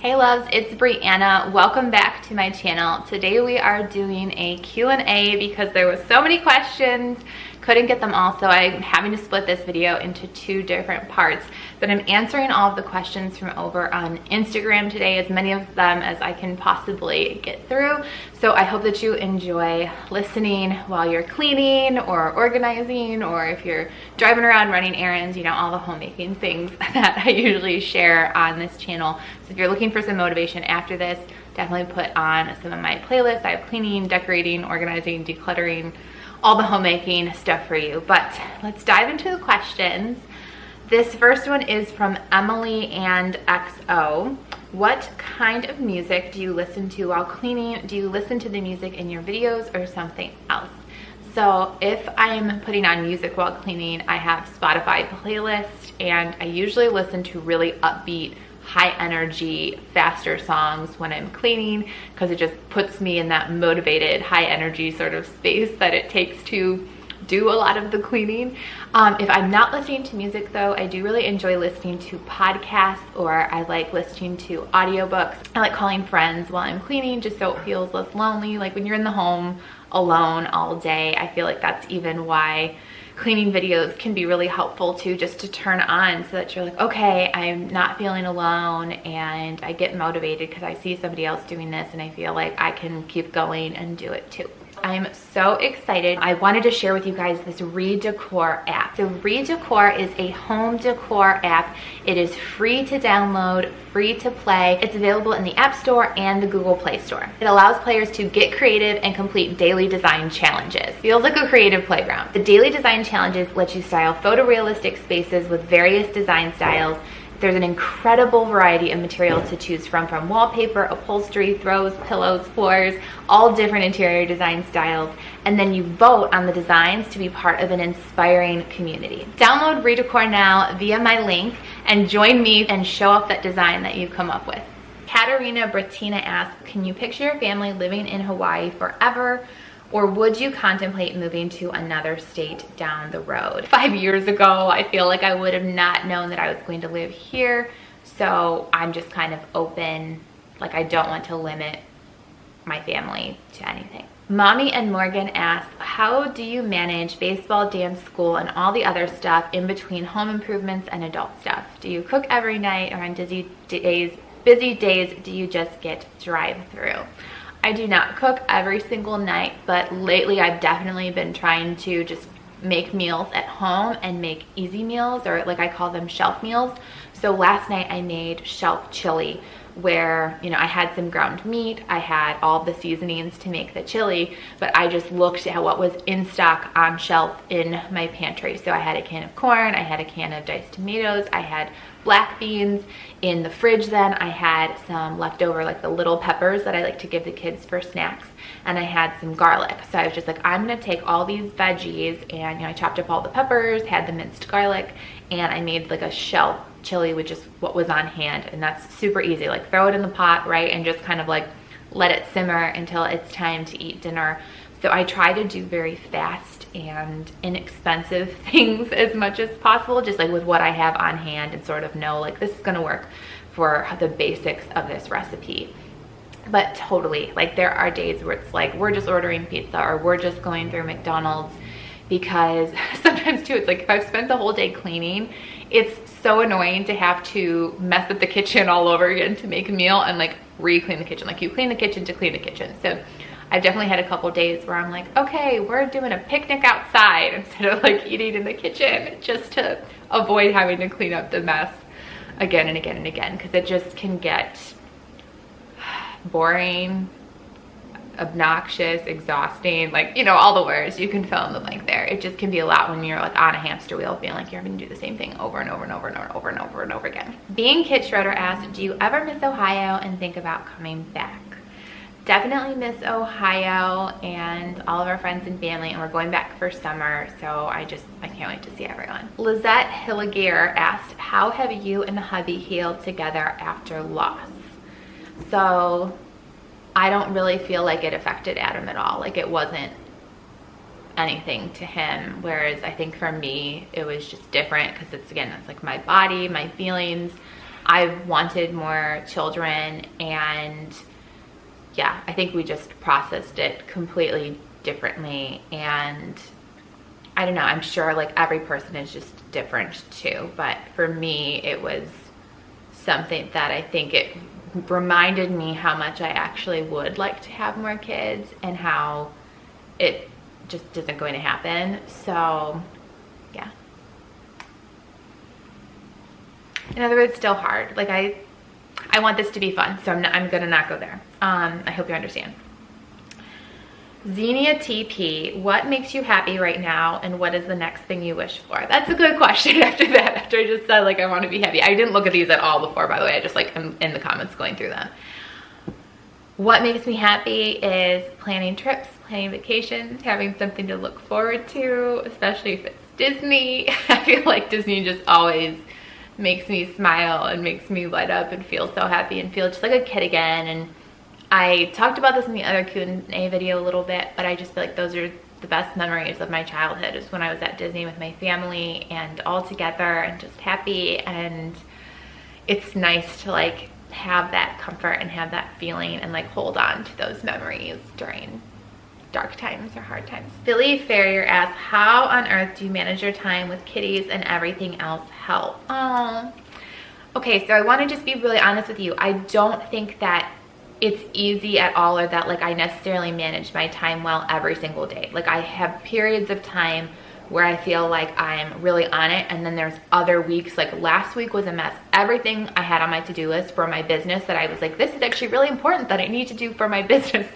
Hey loves, it's Brianna. Welcome back to my channel. Today we are doing a Q&A because there was so many questions. Couldn't get them all, so I'm having to split this video into two different parts. But I'm answering all of the questions from over on Instagram today, as many of them as I can possibly get through. So I hope that you enjoy listening while you're cleaning or organizing, or if you're driving around running errands, you know, all the homemaking things that I usually share on this channel. So if you're looking for some motivation after this, definitely put on some of my playlists. I have cleaning, decorating, organizing, decluttering, all the homemaking stuff for you. But let's dive into the questions. This first one is from Emily and XO. What kind of music do you listen to while cleaning? Do you listen to the music in your videos or something else? So if I'm putting on music while cleaning, I have Spotify playlist, and I usually listen to really upbeat, high energy, faster songs when I'm cleaning, because it just puts me in that motivated, high energy sort of space that it takes to do a lot of the cleaning. If I'm not listening to music though, I do really enjoy listening to podcasts, or I like listening to audiobooks. I like calling friends while I'm cleaning just so it feels less lonely. Like when you're in the home alone all day, I feel like that's even why cleaning videos can be really helpful too, just to turn on so that you're like, okay, I'm not feeling alone, and I get motivated because I see somebody else doing this and I feel like I can keep going and do it too. I'm so excited. I wanted to share with you guys this Redecor app. So Redecor is a home decor app. It is free to download, free to play. It's available in the App Store and the Google Play Store. It allows players to get creative and complete daily design challenges. Feels like a creative playground. The daily design challenges let you style photorealistic spaces with various design styles. There's an incredible variety of materials to choose from wallpaper, upholstery, throws, pillows, floors, all different interior design styles. And then you vote on the designs to be part of an inspiring community. Download Redecor now via my link and join me and show off that design that you come up with. Katarina Bratina asks, can you picture your family living in Hawaii forever? Or would you contemplate moving to another state down the road? 5 years ago, I feel like I would have not known that I was going to live here. So I'm just kind of open. Like, I don't want to limit my family to anything. Mommy and Morgan ask, how do you manage baseball, dance, school, and all the other stuff in between home improvements and adult stuff? Do you cook every night, or on busy days do you just get drive-through? I do not cook every single night, but lately I've definitely been trying to just make meals at home and make easy meals, or like I call them shelf meals. So last night I made shelf chili, where, you know, I had some ground meat, I had all the seasonings to make the chili, but I just looked at what was in stock on shelf in my pantry. So I had a can of corn, I had a can of diced tomatoes, I had black beans in the fridge. Then I had some leftover, like the little peppers that I like to give the kids for snacks, and I had some garlic. So I was just like, I'm gonna take all these veggies, and, you know, I chopped up all the peppers, had the minced garlic, and I made like a shelf chili with just what was on hand. And that's super easy. Like, throw it in the pot, right, and just kind of like let it simmer until it's time to eat dinner. So I try to do very fast and inexpensive things as much as possible, just like with what I have on hand, and sort of know like this is gonna work for the basics of this recipe. But totally, like, there are days where it's like we're just ordering pizza, or we're just going through McDonald's, because sometimes too, it's like if I've spent the whole day cleaning, it's so annoying to have to mess up the kitchen all over again to make a meal and like re-clean the kitchen. Like, you clean the kitchen to clean the kitchen. So I've definitely had a couple days where I'm like, okay, we're doing a picnic outside instead of like eating in the kitchen, just to avoid having to clean up the mess again and again and again, because it just can get boring, obnoxious, exhausting, like, you know, all the words. You can fill in the blank there. It just can be a lot when you're like on a hamster wheel, feeling like you're having to do the same thing over and over and over and over and over and over again. Being Kit Schroeder asked, do you ever miss Ohio and think about coming back? Definitely miss Ohio and all of our friends and family, and we're going back for summer, so I can't wait to see everyone. Lizette Hilligear asked, how have you and the hubby healed together after loss? So I don't really feel like it affected Adam at all. Like, it wasn't anything to him, whereas I think for me it was just different, because it's, again, it's like my body, my feelings. I've wanted more children, and yeah, I think we just processed it completely differently. And I don't know, I'm sure like every person is just different too, but for me it was something that I think it reminded me how much I actually would like to have more kids and how it just isn't going to happen. So yeah, in other words, still hard. Like I want this to be fun, so I'm gonna not go there. I hope you understand. Xenia TP, what makes you happy right now, and what is the next thing you wish for? That's a good question after that, after I just said like I want to be happy. I didn't look at these at all before, by the way. I just like am in the comments going through them. What makes me happy is planning trips, planning vacations, having something to look forward to, especially if it's Disney. I feel like Disney just always makes me smile and makes me light up and feel so happy and feel just like a kid again. And I talked about this in the other Q&A video a little bit, but I just feel like those are the best memories of my childhood, is when I was at Disney with my family and all together and just happy. And it's nice to like have that comfort and have that feeling and like hold on to those memories during dark times or hard times. Philly Farrier asks, how on earth do you manage your time with kitties and everything else help? Oh, okay, so I want to just be really honest with you. I don't think that it's easy at all, or that like I necessarily manage my time well every single day. Like I have periods of time where I feel like I'm really on it, and then there's other weeks, like last week was a mess. Everything I had on my to-do list for my business that I was like, this is actually really important that I need to do for my business,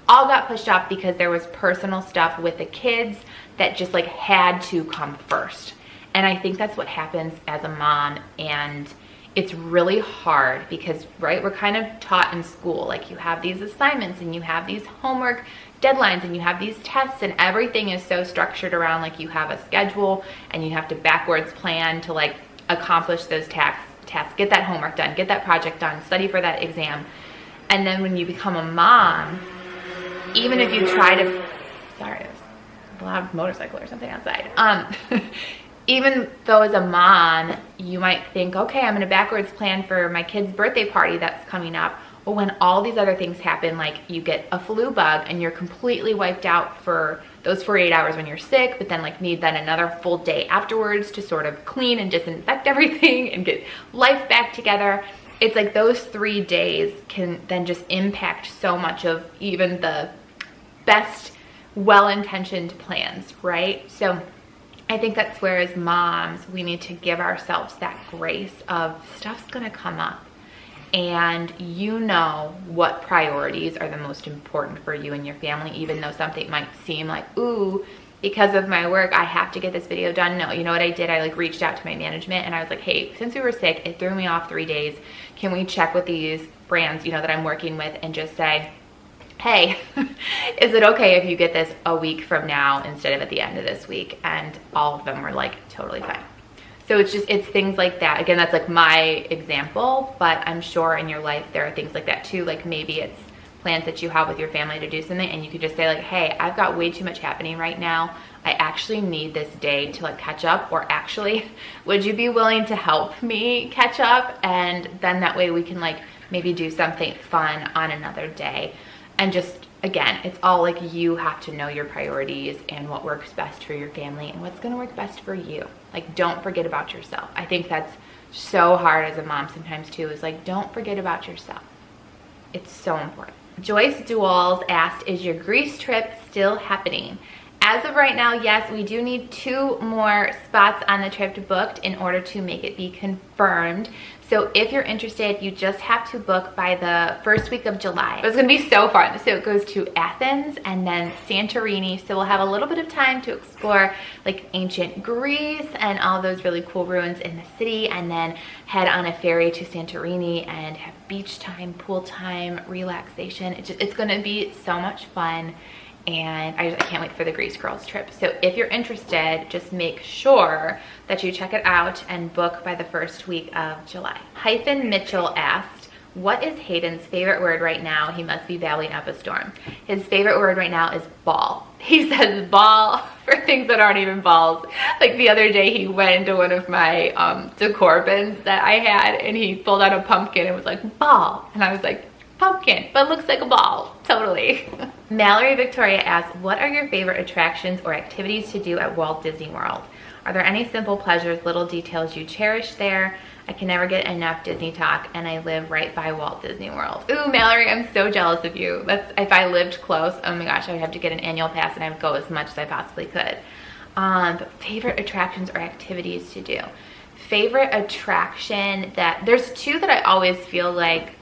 all got pushed off because there was personal stuff with the kids that just like had to come first. And I think that's what happens as a mom, and it's really hard because, right, we're kind of taught in school, like you have these assignments and you have these homework deadlines and you have these tests, and everything is so structured around like you have a schedule and you have to backwards plan to like accomplish those tasks, get that homework done, get that project done, study for that exam. And then when you become a mom, even if you try to, sorry, there's a loud motorcycle or something outside. Even though as a mom, you might think, okay, I'm gonna backwards plan for my kid's birthday party that's coming up. But when all these other things happen, like you get a flu bug and you're completely wiped out for those 48 hours when you're sick, but then like need then another full day afterwards to sort of clean and disinfect everything and get life back together. It's like those 3 days can then just impact so much of even the best well-intentioned plans, right? So I think that's where as moms, we need to give ourselves that grace of stuff's gonna come up, and you know what priorities are the most important for you and your family, even though something might seem like, ooh, because of my work, I have to get this video done. No, you know what I did? I like reached out to my management and I was like, hey, since we were sick, it threw me off 3 days. Can we check with these brands, you know, that I'm working with, and just say, hey, is it okay if you get this a week from now instead of at the end of this week? And all of them were like, totally fine. So it's things like that. Again, that's like my example, but I'm sure in your life there are things like that too. Like maybe it's plans that you have with your family to do something, and you could just say like, hey, I've got way too much happening right now. I actually need this day to like catch up, or actually, would you be willing to help me catch up? And then that way we can like maybe do something fun on another day. And just, again, it's all like you have to know your priorities and what works best for your family and what's gonna work best for you. Like, don't forget about yourself. I think that's so hard as a mom sometimes too, is like, don't forget about yourself. It's so important. Joyce Duals asked, is your Greece trip still happening? As of right now, yes, we do need 2 more spots on the trip booked in order to make it be confirmed. So if you're interested, you just have to book by the first week of July. It's gonna be so fun. So it goes to Athens and then Santorini. So we'll have a little bit of time to explore like ancient Greece and all those really cool ruins in the city, and then head on a ferry to Santorini and have beach time, pool time, relaxation. It's gonna be so much fun. And I can't wait for the Greece Girls trip. So if you're interested, just make sure that you check it out and book by the first week of July. Hyphen Mitchell asked, What is Hayden's favorite word right now? He must be battling up a storm. His favorite word right now is ball. He says ball for things that aren't even balls. Like the other day he went into one of my decor bins that I had and he pulled out a pumpkin and was like, ball. And I was like, pumpkin, but looks like a ball. Totally. Mallory Victoria asks, what are your favorite attractions or activities to do at Walt Disney World? Are there any simple pleasures, little details you cherish there? I can never get enough Disney talk and I live right by Walt Disney World. Ooh, Mallory, I'm so jealous of you. That's, if I lived close, oh my gosh, I would have to get an annual pass and I would go as much as I possibly could. But favorite attractions or activities to do. Favorite attraction that, there's two that I always feel like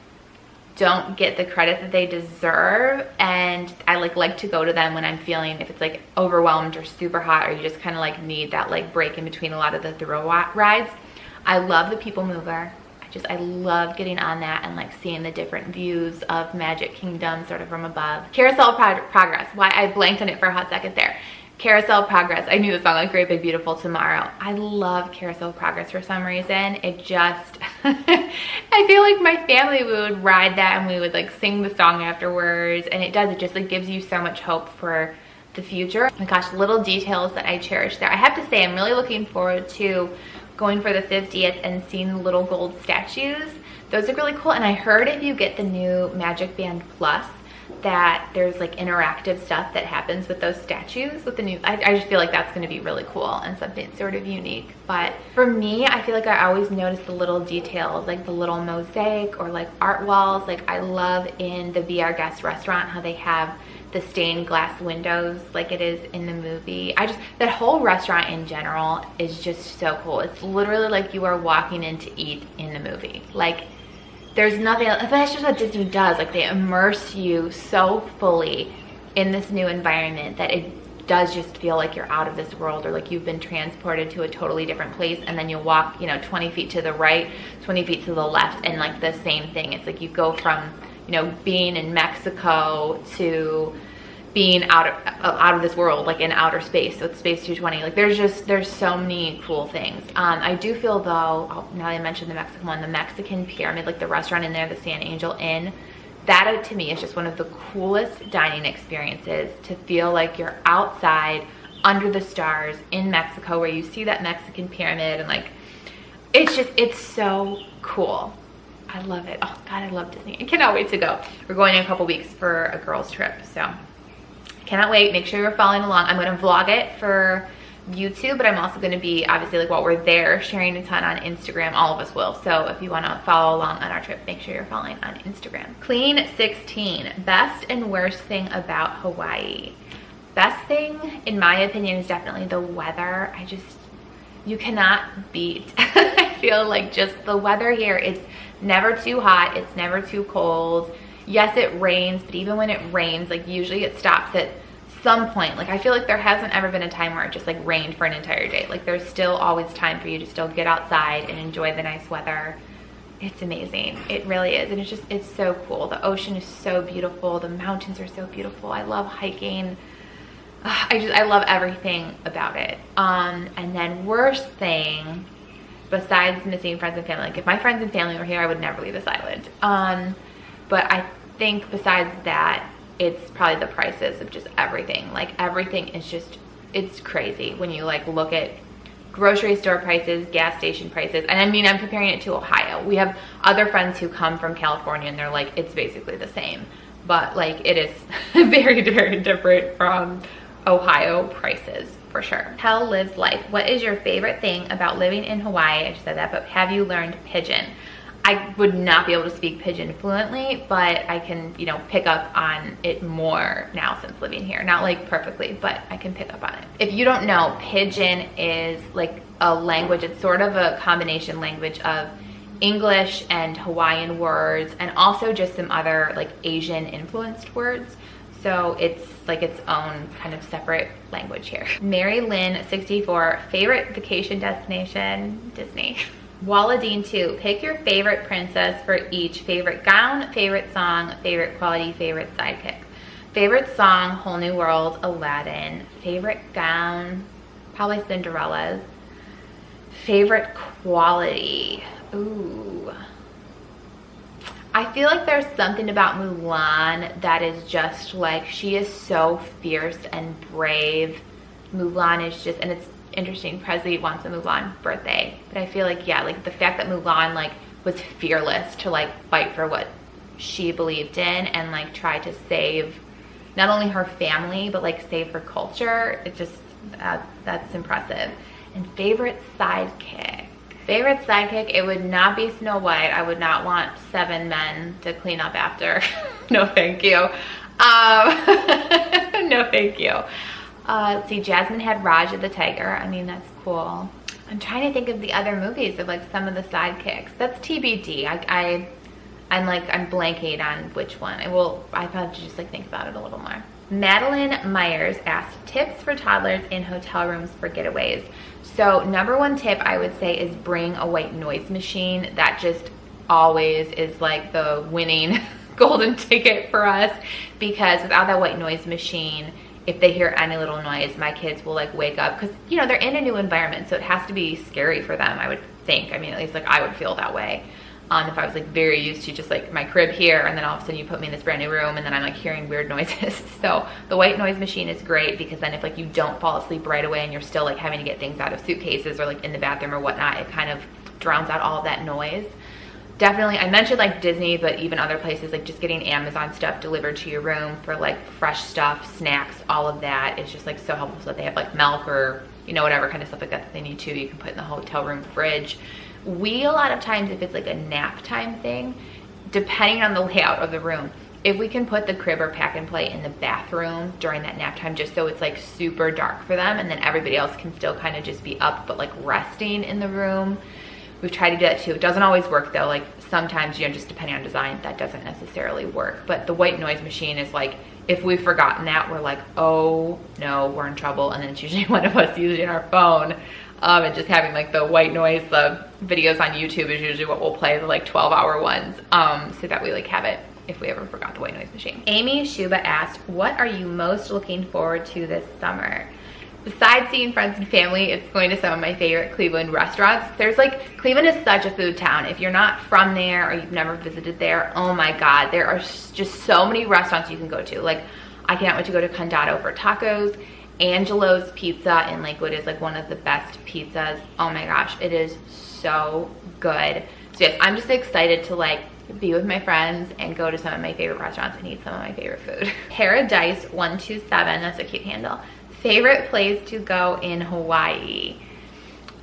don't get the credit that they deserve, and I like to go to them when I'm feeling, if it's like overwhelmed or super hot, or you just kind of like need that like break in between a lot of the thrill rides. I love the People Mover. I love getting on that and like seeing the different views of Magic Kingdom sort of from above. Carousel Progress. Why I blanked on it for a hot second there. Carousel Progress. I knew the song like Great Big Beautiful Tomorrow. I love Carousel Progress for some reason. It just, I feel like my family would ride that and we would like sing the song afterwards, and it just like gives you so much hope for the future. Oh my gosh, little details that I cherish there. I have to say I'm really looking forward to going for the 50th and seeing the little gold statues. Those are really cool, and I heard if you get the new Magic Band Plus that there's like interactive stuff that happens with those statues with the new, I just feel like that's going to be really cool and something sort of unique. But for me, I feel like I always notice the little details, like the little mosaic or like art walls. Like I love in the Be Our Guest restaurant how they have the stained glass windows like it is in the movie. That whole restaurant in general is just so cool. It's literally like you are walking in to eat in the movie. Like there's nothing else. That's just what Disney does. Like they immerse you so fully in this new environment that it does just feel like you're out of this world, or like you've been transported to a totally different place, and then you walk, you know, 20 feet to the right, 20 feet to the left, and like the same thing. It's like you go from, you know, being in Mexico to being out of this world, like in outer space, so it's Space 220. Like there's so many cool things. I do feel though, now that I mentioned the Mexican one, the Mexican pyramid, like the restaurant in there, the San Angel Inn, that to me is just one of the coolest dining experiences, to feel like you're outside under the stars in Mexico where you see that Mexican pyramid, and like it's so cool. I love it. Oh God, I love Disney. I cannot wait to go. We're going in a couple weeks for a girls trip, so cannot wait. Make sure you're following along. I'm going to vlog it for YouTube, but I'm also going to be, obviously, like while we're there, sharing a ton on Instagram. All of us will. So if you want to follow along on our trip, make sure you're following on Instagram. Clean16, best and worst thing about Hawaii. Best thing, in my opinion, is definitely the weather. You cannot beat. I feel like just the weather here, it's never too hot, it's never too cold. Yes, it rains, but even when it rains, like usually it stops at some point. Like I feel like there hasn't ever been a time where it just like rained for an entire day. Like there's still always time for you to still get outside and enjoy the nice weather. It's amazing. It really is. And it's so cool. The ocean is so beautiful. The mountains are so beautiful. I love hiking. I love everything about it. And then worst thing, besides missing friends and family, like if my friends and family were here, I would never leave this island. But I think besides that, it's probably the prices of just everything. Like everything is just, it's crazy when you like look at grocery store prices, gas station prices. And I mean, I'm comparing it to Ohio. We have other friends who come from California and they're like, it's basically the same. But like it is very, very different from Ohio prices for sure. Hell lives life. What is your favorite thing about living in Hawaii? I just said that, but have you learned Pidgin? I would not be able to speak Pidgin fluently, but I can, you know, pick up on it more now since living here. Not like perfectly, but I can pick up on it. If you don't know, Pidgin is like a language. It's sort of a combination language of English and Hawaiian words, and also just some other like Asian influenced words. So it's like its own kind of separate language here. Mary Lynn 64, favorite vacation destination, Disney. Waladine 2, pick your favorite princess for each. Favorite gown, favorite song, favorite quality, favorite sidekick. Favorite song, Whole New World, Aladdin. Favorite gown, probably Cinderella's. Favorite quality, ooh. I feel like there's something about Mulan that is just like, she is so fierce and brave. Mulan is just, and it's interesting, Presley wants a Mulan birthday, but I feel like, yeah, like the fact that Mulan like was fearless to like fight for what she believed in and like try to save not only her family but like save her culture, it just that's impressive. And favorite sidekick, it would not be Snow White. I would not want 7 men to clean up after. No thank you. No thank you. Let's see, Jasmine had Raja the tiger. I mean, that's cool. I'm trying to think of the other movies of like some of the sidekicks. That's TBD. I'm blanking on which one. I've had to just like think about it a little more. Madeline Myers asked, tips for toddlers in hotel rooms for getaways. So #1 tip I would say is bring a white noise machine. That just always is like the winning golden ticket for us, because without that white noise machine, if they hear any little noise, my kids will like wake up, because you know they're in a new environment, so it has to be scary for them, I would think. I mean, at least like I would feel that way. If I was like very used to just like my crib here, and then all of a sudden you put me in this brand new room and then I'm like hearing weird noises. So the white noise machine is great, because then if like you don't fall asleep right away and you're still like having to get things out of suitcases or like in the bathroom or whatnot, it kind of drowns out all of that noise. Definitely, I mentioned like Disney, but even other places, like just getting Amazon stuff delivered to your room for like fresh stuff, snacks, all of that is just like so helpful, so that they have like milk or, you know, whatever kind of stuff like that they need to, you can put in the hotel room fridge. We, a lot of times, if it's like a nap time thing, depending on the layout of the room, if we can put the crib or pack and play in the bathroom during that nap time, just so it's like super dark for them, and then everybody else can still kind of just be up but like resting in the room. We've tried to do that too. It doesn't always work though. Like sometimes, you know, just depending on design, that doesn't necessarily work. But the white noise machine is like, if we've forgotten that, we're like, oh no, we're in trouble. And then it's usually one of us using our phone. And just having like the white noise, the videos on YouTube is usually what we'll play, the like 12-hour ones, so that we like have it if we ever forgot the white noise machine. Amy Shuba asked, what are you most looking forward to this summer? Besides seeing friends and family, it's going to some of my favorite Cleveland restaurants. There's like, Cleveland is such a food town. If you're not from there or you've never visited there, oh my God, there are just so many restaurants you can go to. Like, I cannot wait to go to Condado for tacos. Angelo's Pizza in Lakewood is like one of the best pizzas. Oh my gosh, it is so good. So yes, I'm just excited to like be with my friends and go to some of my favorite restaurants and eat some of my favorite food. Paradise 127, that's a cute handle. Favorite place to go in Hawaii?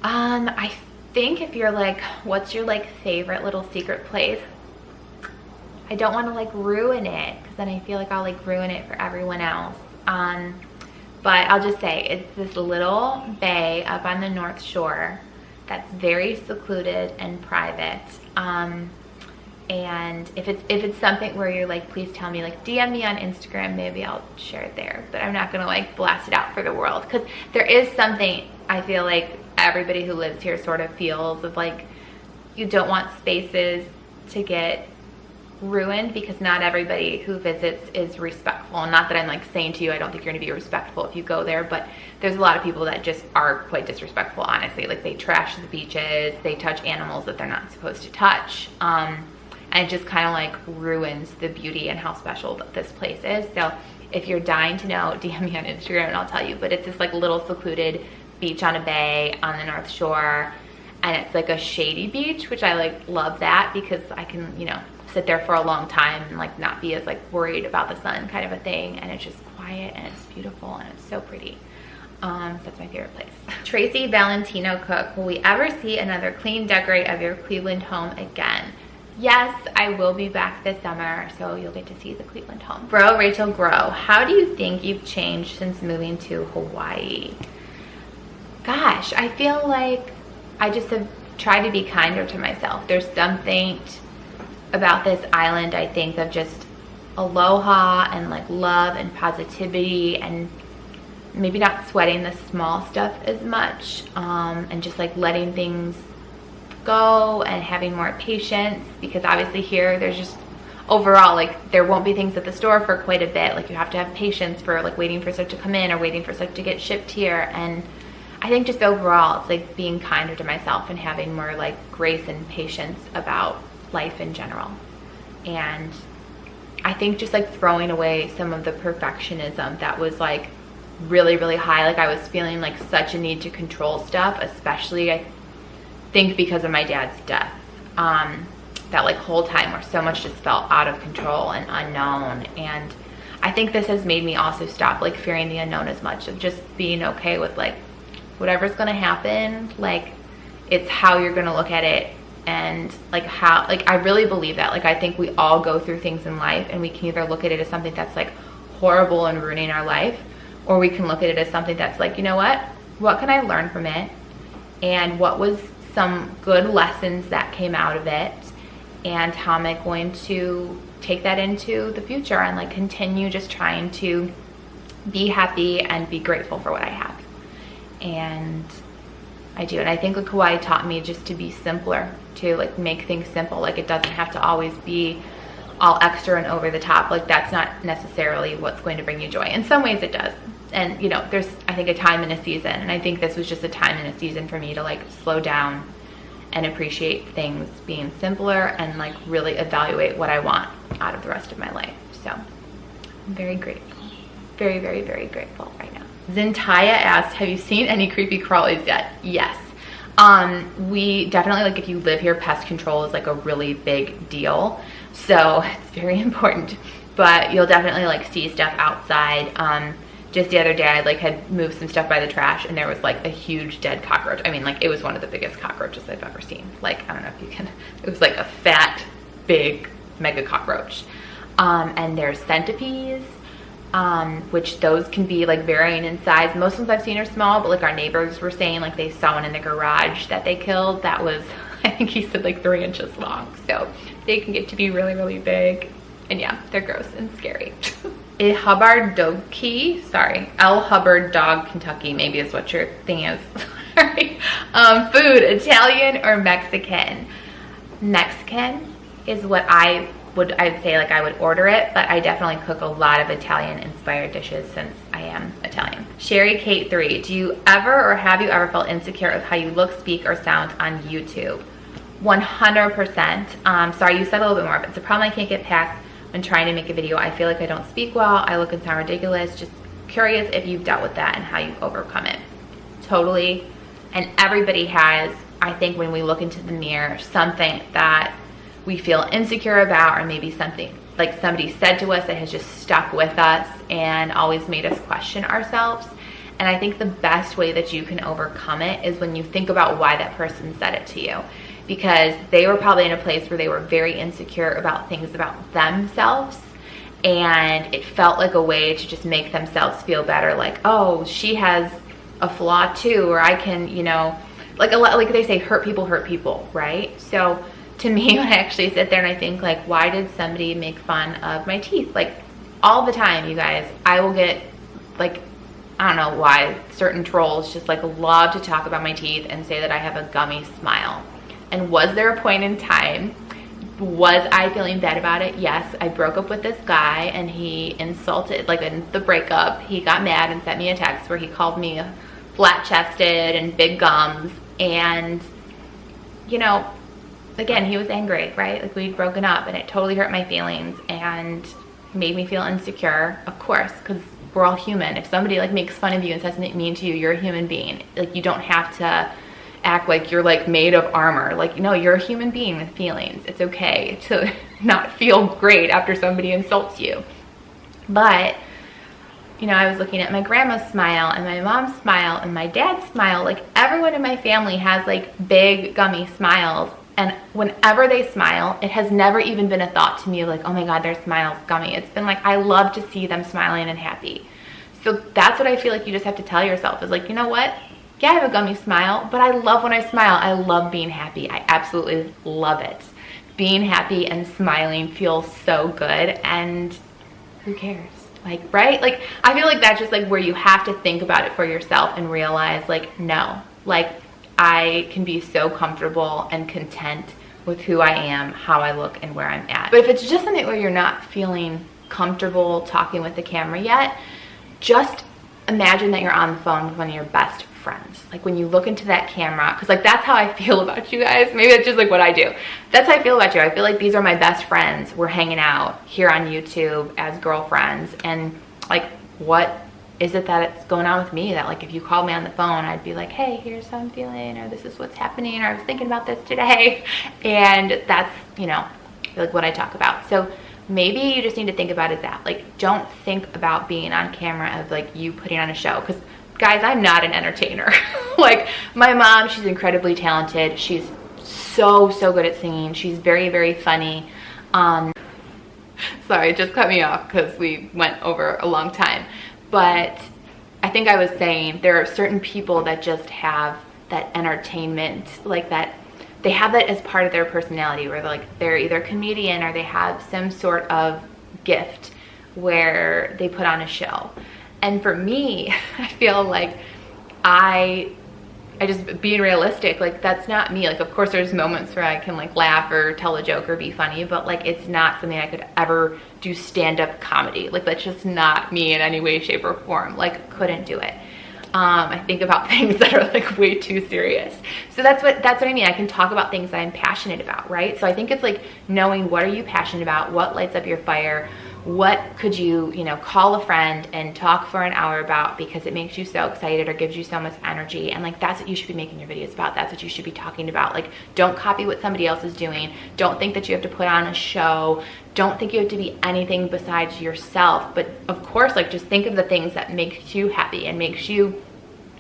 I think if you're like, what's your like favorite little secret place? I don't want to like ruin it, because then I feel like I'll like ruin it for everyone else. But I'll just say it's this little bay up on the North Shore that's very secluded and private. And if it's something where you're like, please tell me, like DM me on Instagram, maybe I'll share it there. But I'm not gonna like blast it out for the world, because there is something I feel like everybody who lives here sort of feels of like, you don't want spaces to get ruined, because not everybody who visits is respectful. And not that I'm like saying to you, I don't think you're gonna be respectful if you go there, but there's a lot of people that just are quite disrespectful, honestly. Like they trash the beaches, they touch animals that they're not supposed to touch. And it just kind of like ruins the beauty and how special this place is. So if you're dying to know, DM me on Instagram and I'll tell you. But it's this like little secluded beach on a bay on the North Shore, and it's like a shady beach, which I like love that, because I can, you know, sit there for a long time and like not be as like worried about the sun kind of a thing. And it's just quiet and it's beautiful and it's so pretty. So that's my favorite place. Tracy Valentino Cook, will we ever see another clean decorate of your Cleveland home again? Yes, I will be back this summer, so you'll get to see the Cleveland home. Bro Rachel Grow, how do you think you've changed since moving to Hawaii? Gosh, I feel like I just have tried to be kinder to myself. There's something about this island, I think, of just aloha and like love and positivity, and maybe not sweating the small stuff as much, and just like letting things go and having more patience, because obviously here there's just overall like there won't be things at the store for quite a bit. Like you have to have patience for like waiting for stuff to come in or waiting for stuff to get shipped here. And I think just overall it's like being kinder to myself and having more like grace and patience about life in general. And I think just like throwing away some of the perfectionism that was like really, really high. Like I was feeling like such a need to control stuff, especially I think because of my dad's death. That like whole time where so much just felt out of control and unknown. And I think this has made me also stop like fearing the unknown as much, of just being okay with like whatever's gonna happen. Like it's how you're gonna look at it, and like how, like I really believe that. Like I think we all go through things in life, and we can either look at it as something that's like horrible and ruining our life, or we can look at it as something that's like, you know what can I learn from it, and what was some good lessons that came out of it, and how am I going to take that into the future and like continue just trying to be happy and be grateful for what I have. And I do. And I think like Hawaii taught me just to be simpler, to like make things simple. Like it doesn't have to always be all extra and over the top. Like that's not necessarily what's going to bring you joy. In some ways it does. And you know, there's I think a time and a season, and I think this was just a time and a season for me to like slow down and appreciate things being simpler, and like really evaluate what I want out of the rest of my life. So I'm very grateful. Very, very, very grateful right now. Zintaya asked, have you seen any creepy crawlies yet? Yes. We definitely, like if you live here, pest control is like a really big deal. So it's very important, but you'll definitely like see stuff outside. Just the other day I like had moved some stuff by the trash, and there was like a huge dead cockroach. I mean, like it was one of the biggest cockroaches I've ever seen. Like, I don't know if you can, it was like a fat, big, mega cockroach. And there's centipedes, which those can be like varying in size. Most ones I've seen are small, but like our neighbors were saying like they saw one in the garage that they killed that was, I think he said like 3 inches long. So they can get to be really, really big. And yeah, they're gross and scary. El Hubbard Dog Kentucky, maybe is what your thing is. Sorry. Food, Italian or Mexican? Mexican is what I'd say like I would order it, but I definitely cook a lot of Italian inspired dishes since I am Italian. Sherry Kate 3, do you ever or have you ever felt insecure of how you look, speak, or sound on YouTube? 100%. Sorry, you said a little bit more, but it's a problem I can't get past when trying to make a video. I feel like I don't speak well, I look and sound ridiculous. Just curious if you've dealt with that and how you've overcome it. Totally. And everybody has, I think, when we look into the mirror, something that we feel insecure about, or maybe something like somebody said to us that has just stuck with us and always made us question ourselves. And I think the best way that you can overcome it is when you think about why that person said it to you, because they were probably in a place where they were very insecure about things about themselves, and it felt like a way to just make themselves feel better, like, oh, she has a flaw too, or I can, you know, like a lot, like they say, hurt people, right? So to me, when I actually sit there and I think like, why did somebody make fun of my teeth? Like all the time, you guys, I will get like, I don't know why certain trolls just like love to talk about my teeth and say that I have a gummy smile. And was there a point in time, was I feeling bad about it? Yes. I broke up with this guy, and he insulted, like in the breakup, he got mad and sent me a text where he called me flat-chested and big gums. And, you know, again, he was angry, right? Like we'd broken up, and it totally hurt my feelings and made me feel insecure, of course, because we're all human. If somebody like makes fun of you and says something mean to you, you're a human being. Like you don't have to act like you're like made of armor. Like, no, you're a human being with feelings. It's okay to not feel great after somebody insults you. But, you know, I was looking at my grandma's smile and my mom's smile and my dad's smile. Like everyone in my family has like big gummy smiles. And whenever they smile, it has never even been a thought to me like, oh my God, their smile's gummy. It's been like, I love to see them smiling and happy. So that's what I feel like you just have to tell yourself is like, you know what? Yeah, I have a gummy smile, but I love when I smile. I love being happy. I absolutely love it. Being happy and smiling feels so good, and who cares? Like, right? Like, I feel like that's just like where you have to think about it for yourself and realize like, no, like I can be so comfortable and content with who I am, how I look, and where I'm at. But if it's just something where you're not feeling comfortable talking with the camera yet, just imagine that you're on the phone with one of your best friends. Like when you look into that camera, because like that's how I feel about you guys. Maybe it's just like what I do. That's how I feel about you. I feel like these are my best friends. We're hanging out here on YouTube as girlfriends. And like, what is it that's going on with me that like if you called me on the phone, I'd be like, hey, here's how I'm feeling, or this is what's happening, or I was thinking about this today. And that's, you know, like what I talk about. So maybe you just need to think about is that, like, don't think about being on camera of like you putting on a show. Because guys, I'm not an entertainer. Like my mom, she's incredibly talented. She's so good at singing. She's very funny. Sorry, it just cut me off because we went over a long time. But I think I was saying there are certain people that just have that entertainment, like that they have that as part of their personality, where they're either a comedian or they have some sort of gift where they put on a show. And for me, I feel like I just being realistic, like that's not me. Like of course there's moments where I can like laugh or tell a joke or be funny, but like it's not something I could ever do stand-up comedy. Like that's just not me in any way, shape, or form. Like couldn't do it. I think about things that are like way too serious. So that's what I mean. I can talk about things that I'm passionate about, right? So I think it's like knowing what are you passionate about, what lights up your fire, what could you know, call a friend and talk for an hour about because it makes you so excited or gives you so much energy. And like that's what you should be making your videos about. That's what you should be talking about. Like don't copy what somebody else is doing. Don't think that you have to put on a show. Don't think you have to be anything besides yourself. But of course, like just think of the things that makes you happy and makes you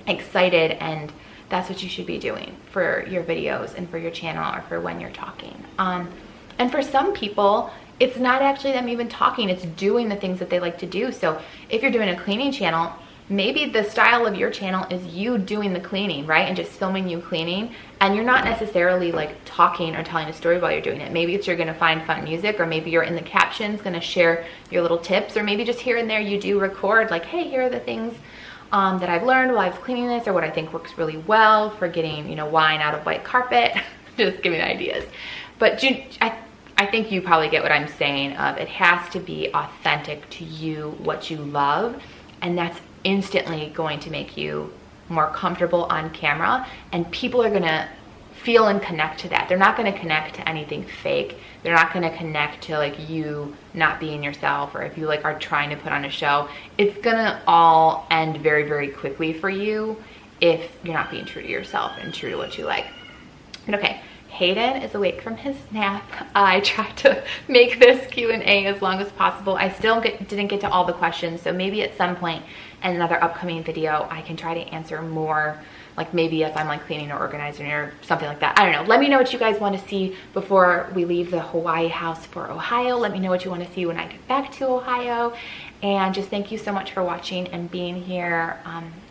excited, and that's what you should be doing for your videos and for your channel or for when you're talking. And for some people, it's not actually them even talking, it's doing the things that they like to do. So if you're doing a cleaning channel, maybe the style of your channel is you doing the cleaning, right? And just filming you cleaning, and you're not necessarily like talking or telling a story while you're doing it. Maybe it's you're gonna find fun music, or maybe you're in the captions gonna share your little tips, or maybe just here and there you do record like, hey, here are the things that I've learned while I was cleaning this, or what I think works really well for getting, you know, wine out of white carpet. Just giving ideas. But I think you probably get what I'm saying of it has to be authentic to you, what you love, and that's instantly going to make you more comfortable on camera, and people are gonna feel and connect to that. They're not gonna connect to anything fake. They're not gonna connect to like you not being yourself, or if you like are trying to put on a show. It's gonna all end very quickly for you if you're not being true to yourself and true to what you like. But okay, Hayden is awake from his nap. I tried to make this Q&A as long as possible. I still didn't get to all the questions, so maybe at some point in another upcoming video I can try to answer more, like maybe as I'm like cleaning or organizing or something like that. I don't know. Let me know what you guys want to see before we leave the Hawaii house for Ohio. Let me know what you want to see when I get back to Ohio. And just thank you so much for watching and being here.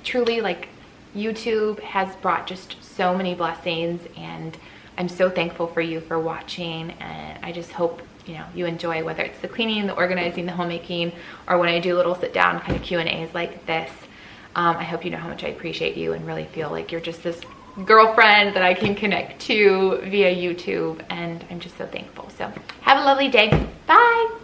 Truly, like, YouTube has brought just so many blessings, and I'm so thankful for you for watching, and I just hope, you know, you enjoy, whether it's the cleaning, the organizing, the homemaking, or when I do little sit down kind of Q&As like this. I hope you know how much I appreciate you and really feel like you're just this girlfriend that I can connect to via YouTube, and I'm just so thankful. So have a lovely day. Bye.